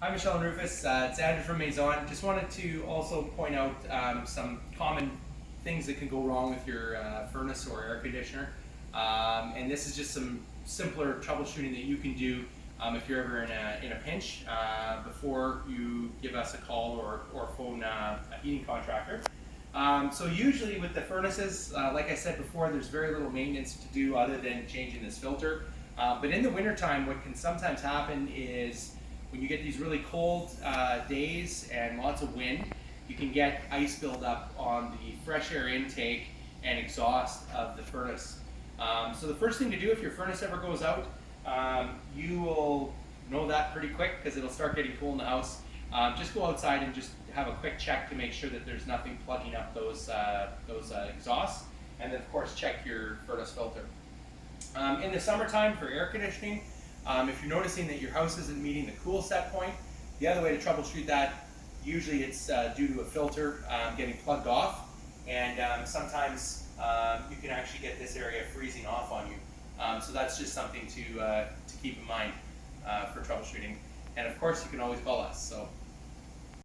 Hi Michelle and Rufus, it's Andrew from Maison. Just wanted to also point out some common things that can go wrong with your furnace or air conditioner. And this is just some simpler troubleshooting that you can do if you're ever in a pinch before you give us a call or phone a heating contractor. So usually with the furnaces, like I said before, there's very little maintenance to do other than changing this filter. But in the wintertime, what can sometimes happen is when you get these really cold days and lots of wind, you can get ice buildup on the fresh air intake and exhaust of the furnace. So the first thing to do if your furnace ever goes out, you will know that pretty quick because it'll start getting cool in the house. Just go outside and just have a quick check to make sure that there's nothing plugging up those exhausts, and then of course check your furnace filter. In the summertime for air conditioning, if you're noticing that your house isn't meeting the cool set point, the other way to troubleshoot that, usually it's due to a filter getting plugged off, and sometimes you can actually get this area freezing off on you. So that's just something to keep in mind for troubleshooting. And of course, you can always call us. So